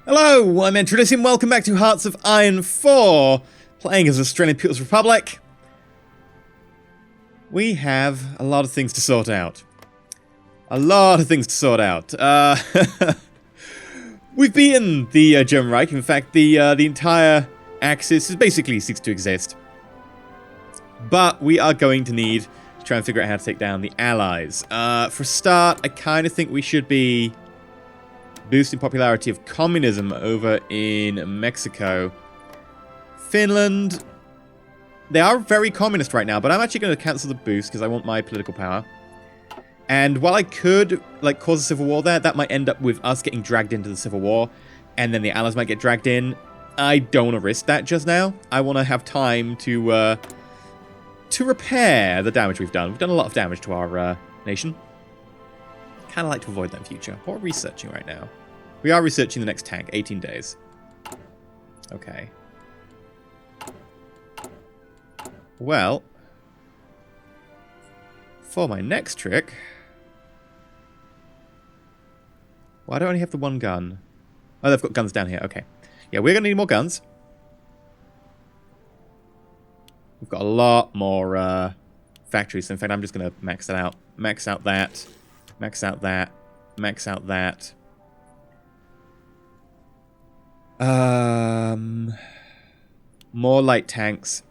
Hello, I'm EnterElysium. Welcome back to Hearts of Iron 4, playing as Australian People's Republic. We have a lot of things to sort out. We've beaten the German Reich. In fact, the entire Axis has basically ceased to exist. But we are going to need to try and figure out how to take down the Allies. For a start, I kind of think we should be boosting popularity of communism over in Mexico. Finland, they are very communist right now, but I'm actually going to cancel the boost because I want my political power. And while I could cause a civil war there, that might end up with us getting dragged into the civil war, and then the Allies might get dragged in. I don't want to risk that just now. I want to have time to repair the damage we've done. We've done a lot of damage to our nation. Kind of like to avoid that in future. What are we researching right now? We are researching the next tank. 18 days. Okay. Well, for my next trick, why do I only have the one gun? Oh, they've got guns down here. Okay. Yeah, we're going to need more guns. We've got a lot more factories. So in fact, I'm just going to max that out. Max out that. Max out that. Max out that. More light tanks.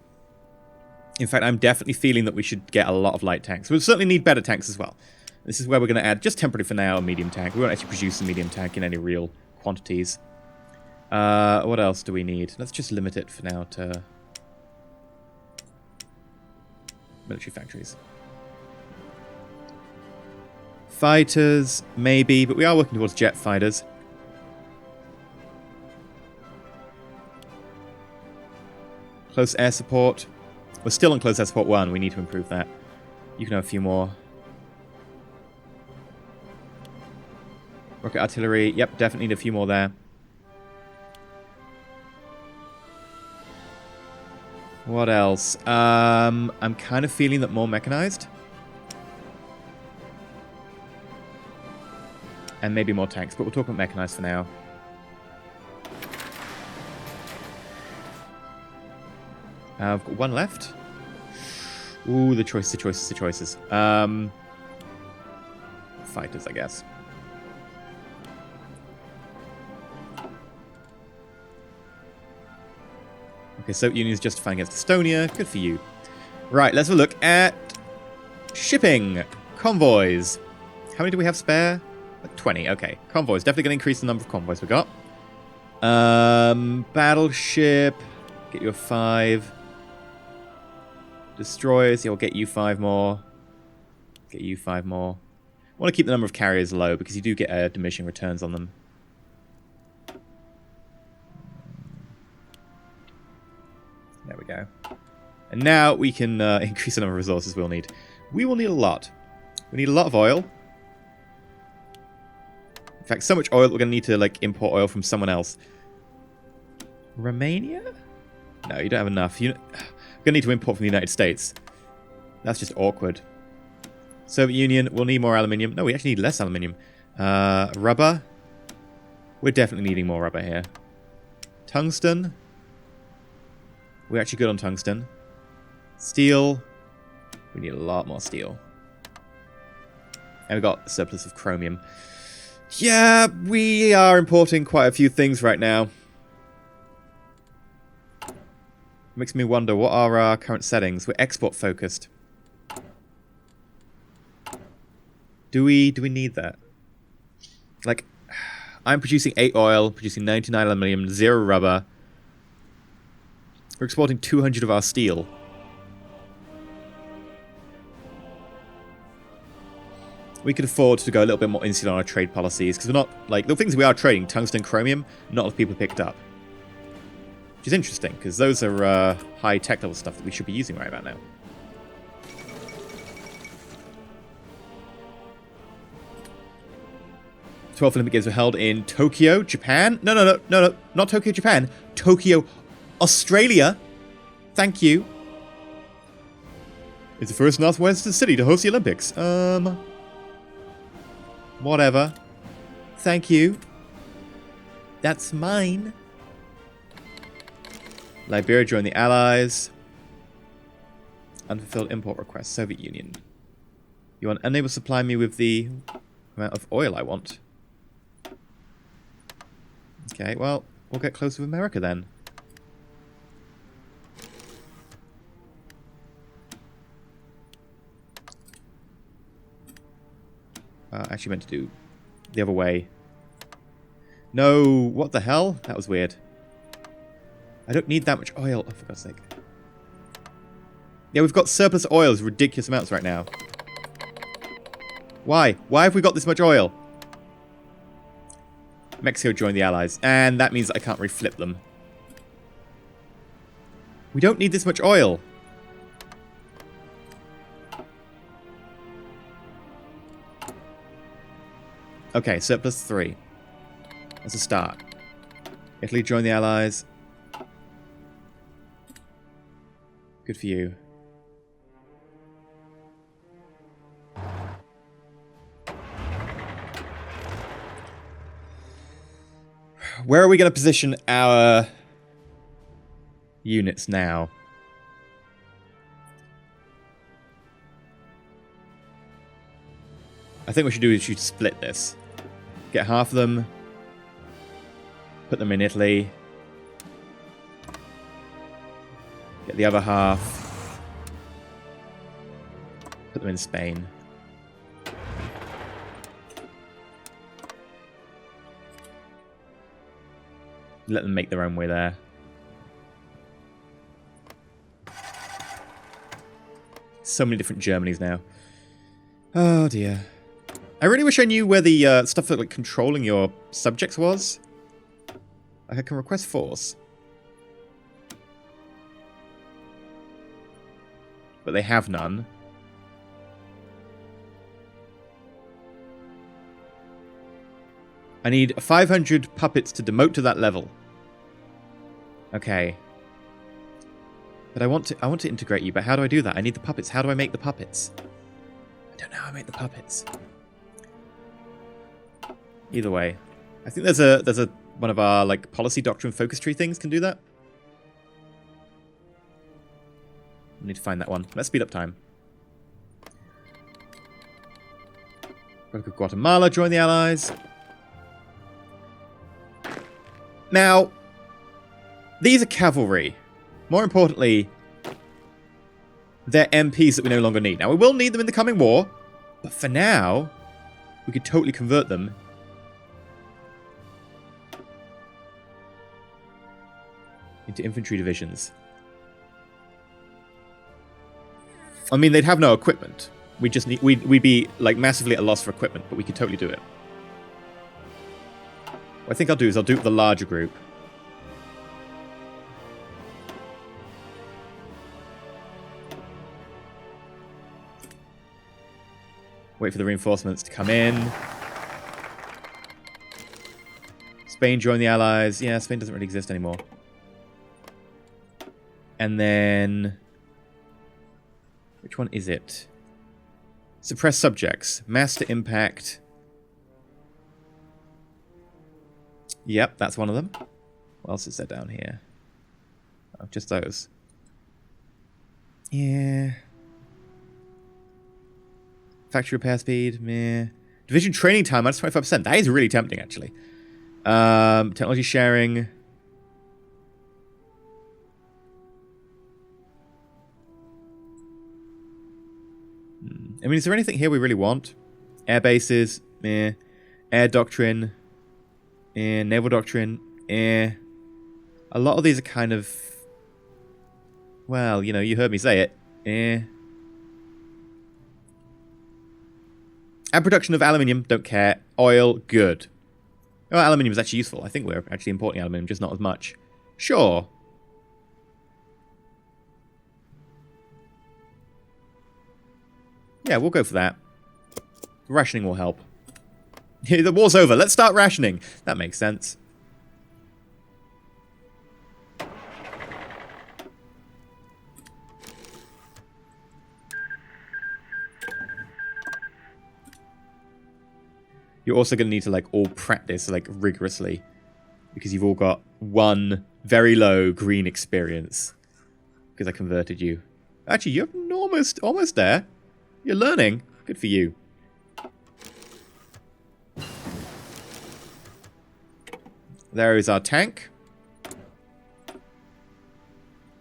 In fact, I'm definitely feeling that we should get a lot of light tanks. We'll certainly need better tanks as well. This is where we're going to add, just temporarily for now, a medium tank. We won't actually produce a medium tank in any real quantities. What else do we need? Let's just limit it for now to military factories. Fighters, maybe, but we are working towards jet fighters. Close air support. We're still on close air support 1. We need to improve that. You can have a few more. Rocket artillery. Yep, definitely need a few more there. What else? I'm kind of feeling that more mechanized. And maybe more tanks, but we'll talk about mechanized for now. I've got one left. Ooh, the choices. Fighters, I guess. Okay, Soviet Union's justifying against Estonia. Good for you. Right, let's have a look at shipping. Convoys. How many do we have spare? 20, okay. Convoys. Definitely going to increase the number of convoys we got. Battleship. Get you a 5. Destroyers. Yeah, we'll get you 5 more. Get you 5 more. I want to keep the number of carriers low because you do get diminishing returns on them. There we go. And now we can increase the number of resources we'll need. We will need a lot. We need a lot of oil. In fact, so much oil we're going to need to import oil from someone else. Romania? No, you don't have enough. You're going to need to import from the United States. That's just awkward. Soviet Union, we'll need more aluminium. No, we actually need less aluminium. Rubber? We're definitely needing more rubber here. Tungsten? We're actually good on tungsten. Steel? We need a lot more steel. And we've got a surplus of chromium. Yeah, we are importing quite a few things right now. Makes me wonder, what are our current settings? We're export focused. Do we need that? I'm producing 8 oil, producing 99 aluminium, 0 rubber. We're exporting 200 of our steel. We could afford to go a little bit more insular on our trade policies, because we're not, the things we are trading, tungsten, chromium, not a lot of people picked up. Which is interesting, because those are high tech level stuff that we should be using right about now. The 12th Olympic Games were held in Tokyo, Japan. No, not Tokyo, Japan. Tokyo, Australia. Thank you. It's the first northwestern city to host the Olympics. Whatever. Thank you. That's mine. Liberia joined the Allies. Unfulfilled import request. Soviet Union. You are unable to supply me with the amount of oil I want. Okay, well, we'll get close with America then. Actually meant to do the other way. No, what the hell? That was weird. I don't need that much oil. Oh, for God's sake. Yeah, we've got surplus oils, ridiculous amounts right now. Why? Why have we got this much oil? Mexico joined the Allies, and that means I can't reflip them. We don't need this much oil. Okay, surplus 3. That's a start. Italy joined the Allies. Good for you. Where are we going to position our units now? I think what we should do is we should split this. Get half of them. Put them in Italy. Get the other half. Put them in Spain. Let them make their own way there. So many different Germanys now. Oh dear. I really wish I knew where the stuff that like controlling your subjects was. Like I can request force. But they have none. I need 500 puppets to demote to that level. Okay. But I want to integrate you, but how do I do that? I need the puppets. How do I make the puppets? I don't know how I make the puppets. Either way. I think there's a one of our like policy doctrine focus tree things can do that. I need to find that one. Let's speed up time. Guatemala join the Allies. Now, these are cavalry. More importantly, they're MPs that we no longer need. Now, we will need them in the coming war, but for now, we could totally convert them into infantry divisions. I mean, they'd have no equipment. We just need we'd be like massively at a loss for equipment, but we could totally do it. What I think I'll do is I'll do it with the larger group. Wait for the reinforcements to come in. Spain joined the Allies. Yeah, Spain doesn't really exist anymore. And then... which one is it? Suppress subjects. Master impact. Yep, that's one of them. What else is there down here? Oh, just those. Yeah. Factory repair speed, meh. Division training time, minus 25%. That is really tempting, actually. Technology sharing. I mean, is there anything here we really want? Air bases, meh. Air doctrine, eh. Naval doctrine, eh. A lot of these are kind of... well, you know, you heard me say it. Eh. And production of aluminium, don't care. Oil, good. Oh, aluminium is actually useful. I think we're actually importing aluminium, just not as much. Sure. Yeah, we'll go for that. Rationing will help. The war's over. Let's start rationing. That makes sense. You're also going to need to, like, all practice, like, rigorously. Because you've all got one very low green experience. Because I converted you. Actually, you're almost there. You're learning. Good for you. There is our tank.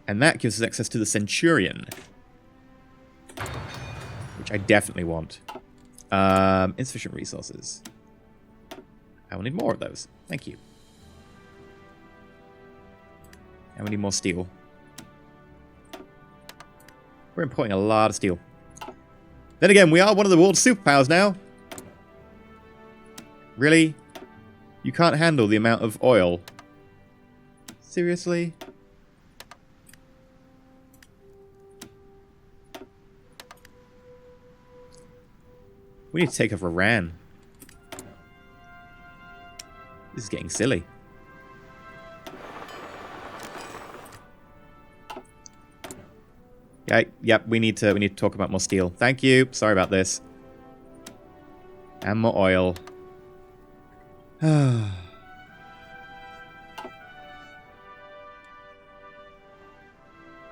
And that gives us access to the Centurion. Which I definitely want. Insufficient resources. I will need more of those. Thank you. And we need more steel. We're importing a lot of steel. Then again, we are one of the world's superpowers now. Really? You can't handle the amount of oil? Seriously? We need to take over Iran. This is getting silly. Yeah, yep, we need to talk about more steel. Thank you. Sorry about this. And more oil.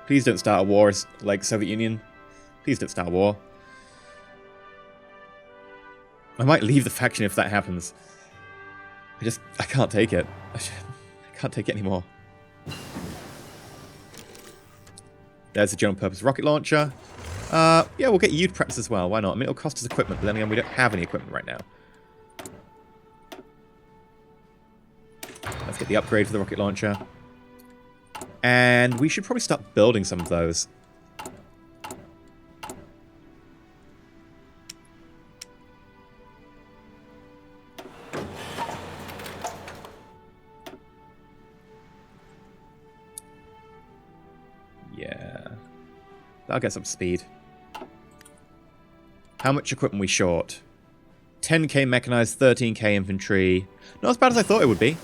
Please don't start a war like Soviet Union. Please don't start a war. I might leave the faction if that happens. I can't take it. I can't take it anymore. There's a general purpose rocket launcher. Yeah, we'll get you to practice as well. Why not? I mean, it'll cost us equipment, but then again, we don't have any equipment right now. Let's get the upgrade for the rocket launcher. And we should probably start building some of those. Yeah. That'll get some speed. How much equipment we short? 10k mechanized, 13k infantry. Not as bad as I thought it would be.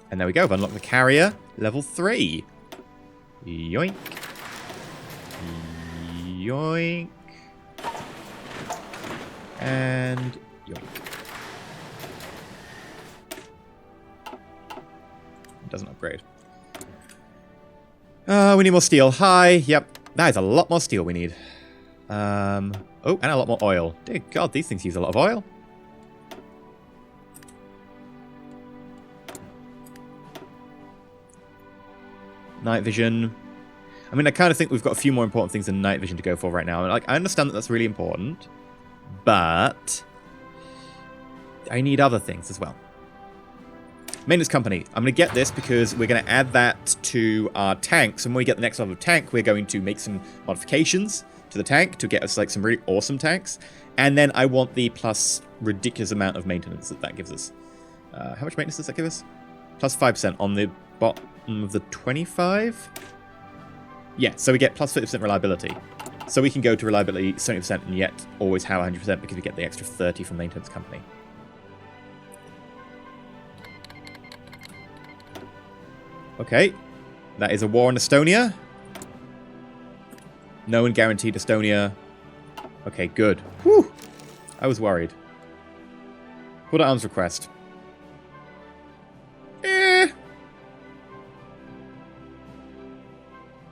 And there we go. We've unlocked the carrier. Level 3. Yoink. Yoink. And yoink. It doesn't upgrade. We need more steel. Hi. Yep. That is a lot more steel we need. Oh, and a lot more oil. Dear God, these things use a lot of oil. Night vision. I mean, I kind of think we've got a few more important things than night vision to go for right now. Like, I understand that that's really important, but I need other things as well. Maintenance company. I'm going to get this because we're going to add that to our tanks. And when we get the next level of tank, we're going to make some modifications to the tank to get us like some really awesome tanks. And then I want the plus ridiculous amount of maintenance that gives us. How much maintenance does that give us? Plus 5% on the bottom of the 25? Yeah, so we get plus 50% reliability. So we can go to reliability 70% and yet always have 100% because we get the extra 30 from maintenance company. Okay, that is a war in Estonia. No one guaranteed Estonia. Okay, good. Whew! I was worried. Put arms request. It's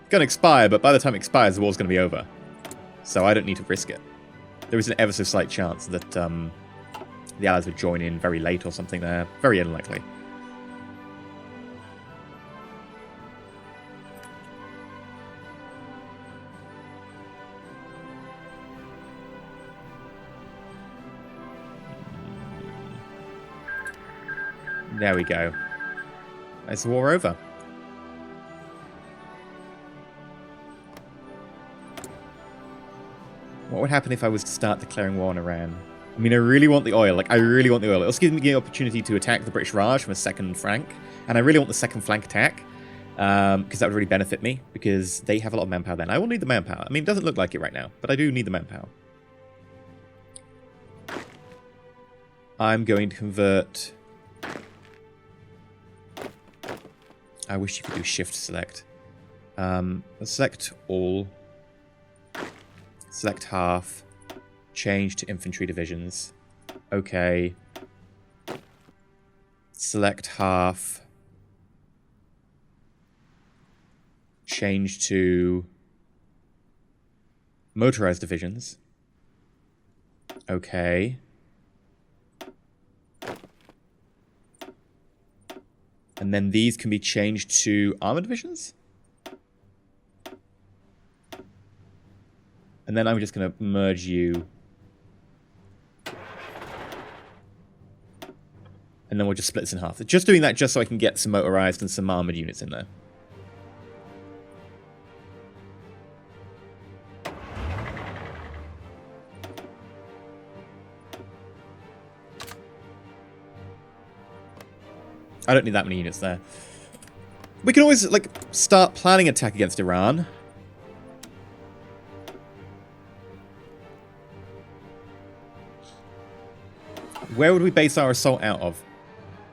going to expire, but by the time it expires, the war's going to be over. So I don't need to risk it. There is an ever so slight chance that the Allies would join in very late or something there. Very unlikely. There we go. Is the war over? What would happen if I was to start declaring war on Iran? I mean, I really want the oil. Like, I really want the oil. It also gives me the opportunity to attack the British Raj from a second flank. And I really want the second flank attack. Because that would really benefit me. Because they have a lot of manpower then. I will need the manpower. I mean, it doesn't look like it right now. But I do need the manpower. I'm going to convert... I wish you could do shift select. Select all. Select half. Change to infantry divisions. Okay. Select half. Change to motorized divisions. Okay. And then these can be changed to armor divisions? And then I'm just going to merge you. And then we'll just split this in half. Just doing that just so I can get some motorized and some armored units in there. I don't need that many units there. We can always, like, start planning attack against Iran. Where would we base our assault out of?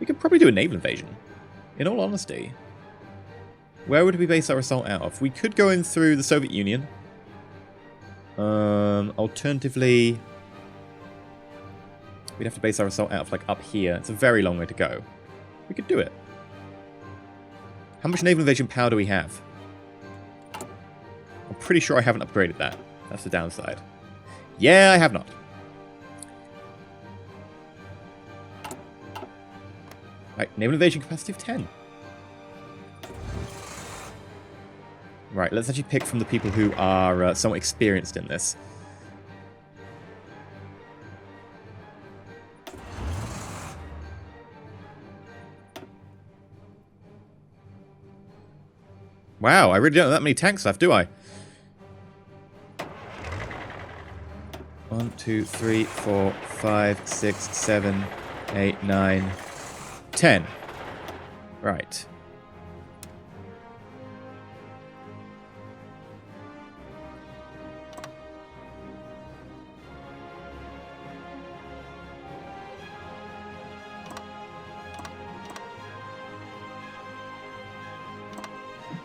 We could probably do a naval invasion, in all honesty. Where would we base our assault out of? We could go in through the Soviet Union. Alternatively, we'd have to base our assault out of, like, up here. It's a very long way to go. We could do it. How much naval invasion power do we have? I'm pretty sure I haven't upgraded that. That's the downside. Yeah, I have not. Right, naval invasion capacity of 10. Right, let's actually pick from the people who are somewhat experienced in this. Wow, I really don't have that many tanks left, do I? 1, 2, 3, 4, 5, 6, 7, 8, 9, 10. Right.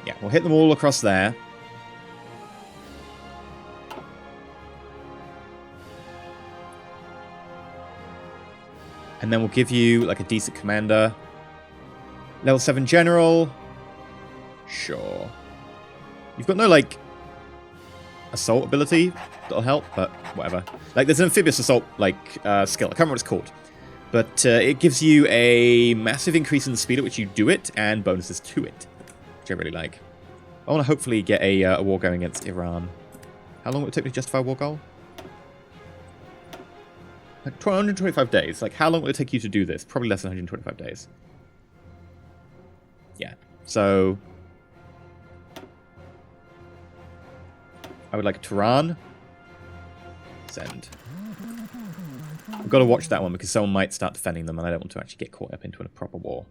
Yeah, we'll hit them all across there. And then we'll give you, like, a decent commander. Level 7 general. Sure. You've got no, like, assault ability that'll help, but whatever. Like, there's an amphibious assault, like, skill. I can't remember what it's called. But it gives you a massive increase in the speed at which you do it, and bonuses to it. Which I really like. I want to hopefully get a war going against Iran. How long will it take me to justify a war goal? Like 125 days. Like, how long will it take you to do this? Probably less than 125 days. Yeah. So I would like Tehran. Send. I've got to watch that one because someone might start defending them and I don't want to actually get caught up into a proper war.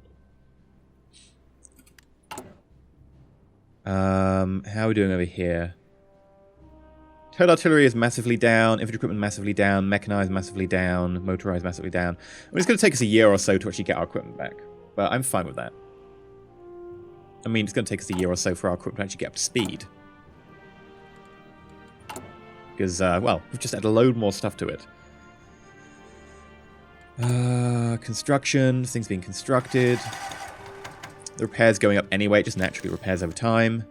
How are we doing over here? Total artillery is massively down, infantry equipment massively down, mechanized massively down, motorized massively down. I mean, it's going to take us a year or so to actually get our equipment back, but I'm fine with that. I mean, it's going to take us a year or so for our equipment to actually get up to speed. Because, well, we've just had a load more stuff to it. Construction, things being constructed. The repairs going up anyway, it just naturally repairs over time.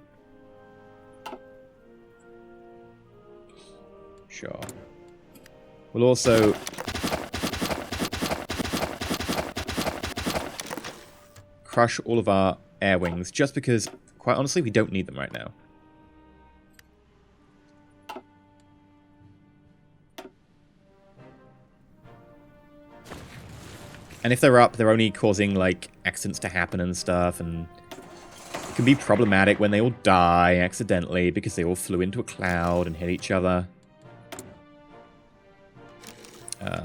Sure. We'll also crush all of our air wings, just because, quite honestly, we don't need them right now. And if they're up, they're only causing, like, accidents to happen and stuff, and it can be problematic when they all die accidentally because they all flew into a cloud and hit each other.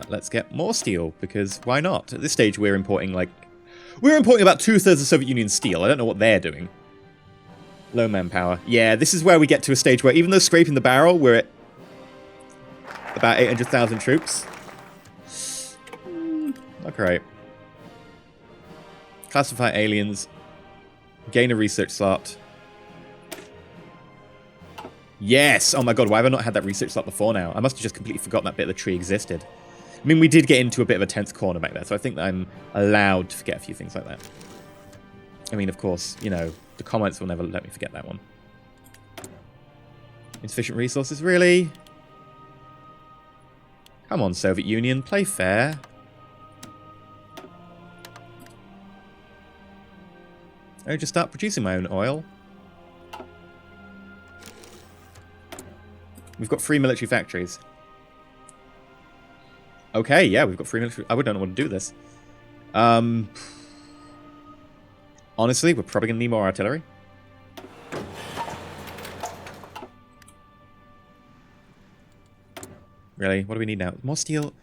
Let's get more steel, because why not? At this stage, we're importing, like... We're importing about 2/3 of Soviet Union steel. I don't know what they're doing. Low manpower. Yeah, this is where we get to a stage where, even though scraping the barrel, we're at about 800,000 troops. Not great. Classify aliens. Gain a research slot. Yes! Oh my god, why have I not had that research slot before now? I must have just completely forgotten that bit of the tree existed. I mean, we did get into a bit of a tense corner back there, so I think that I'm allowed to forget a few things like that. I mean, of course, you know, the comments will never let me forget that one. Insufficient resources, really? Come on, Soviet Union, play fair. I just start producing my own oil. We've got 3 military factories. Okay, yeah, we've got 3 military... I wouldn't know what to do with this. Honestly, we're probably going to need more artillery. Really? What do we need now? More steel?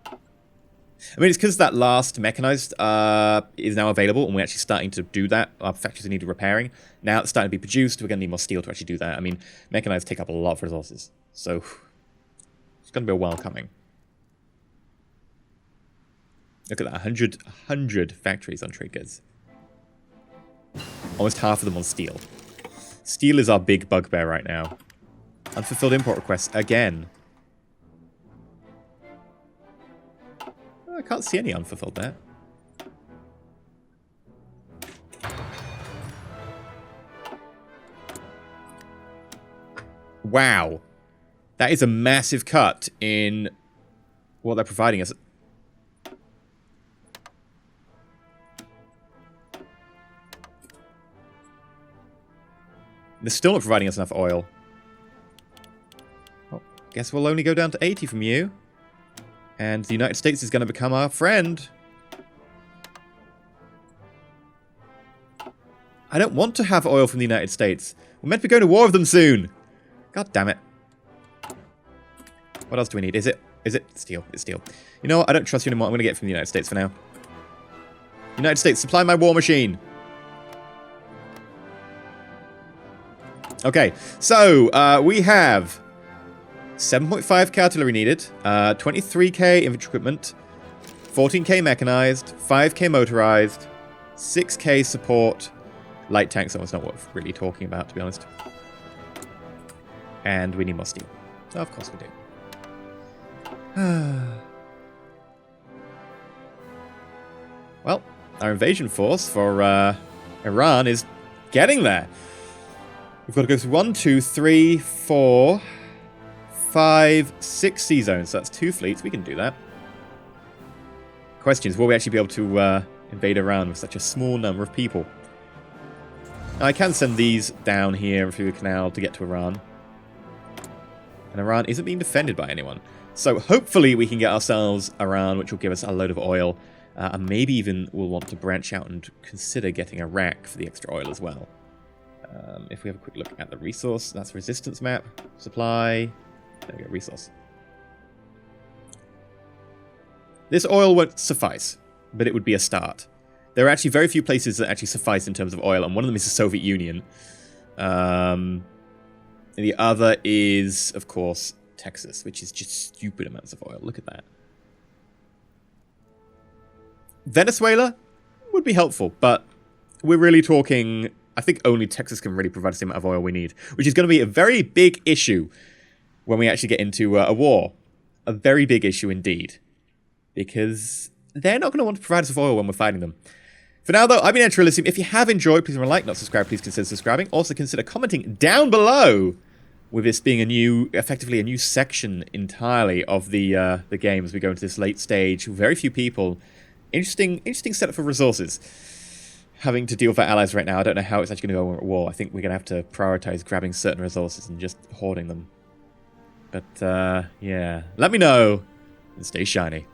I mean, it's because that last mechanized is now available, and we're actually starting to do that. Our factories need repairing. Now it's starting to be produced. We're going to need more steel to actually do that. I mean, mechanized take up a lot of resources. So, it's going to be a while coming. Look at that, 100 factories on trade goods. Almost half of them on steel. Steel is our big bugbear right now. Unfulfilled import requests again. Oh, I can't see any unfulfilled there. Wow. That is a massive cut in what they're providing us. They're still not providing us enough oil. Well, guess we'll only go down to 80 from you. And the United States is going to become our friend. I don't want to have oil from the United States. We're meant to be going to war with them soon. God damn it. What else do we need? Is it steel? It's steel. You know what? I don't trust you anymore. I'm going to get it from the United States for now. United States, supply my war machine. Okay, so we have 7.5k artillery needed, 23k infantry equipment, 14k mechanized, 5k motorized, 6k support, light tanks. That was not worth really talking about, to be honest. And we need more steel. Oh, of course we do. Well, our invasion force for Iran is getting there. We've got to go through 1, 2, 3, 4, 5, 6 sea zones. So that's 2 fleets. We can do that. Question is, will we actually be able to invade Iran with such a small number of people? Now, I can send these down here through the canal to get to Iran. And Iran isn't being defended by anyone. So hopefully we can get ourselves Iran, which will give us a load of oil. And maybe even we'll want to branch out and consider getting Iraq for the extra oil as well. If we have a quick look at the resource, that's resistance map, supply, there we go, resource. This oil won't suffice, but it would be a start. There are actually very few places that actually suffice in terms of oil, and one of them is the Soviet Union. And the other is, of course, Texas, which is just stupid amounts of oil. Look at that. Venezuela would be helpful, but we're really talking... I think only Texas can really provide us the amount of oil we need, which is going to be a very big issue when we actually get into a war. A very big issue indeed. Because they're not going to want to provide us with oil when we're fighting them. For now, though, I've been EnterElysium. If you have enjoyed, please remember to like, not subscribe. Please consider subscribing. Also, consider commenting down below, with this being effectively a new section entirely of the game as we go into this late stage. Very few people. Interesting setup for resources. Having to deal with our allies right now, I don't know how it's actually going to go at war. I think we're going to have to prioritize grabbing certain resources and just hoarding them. But, yeah. Let me know, and stay shiny.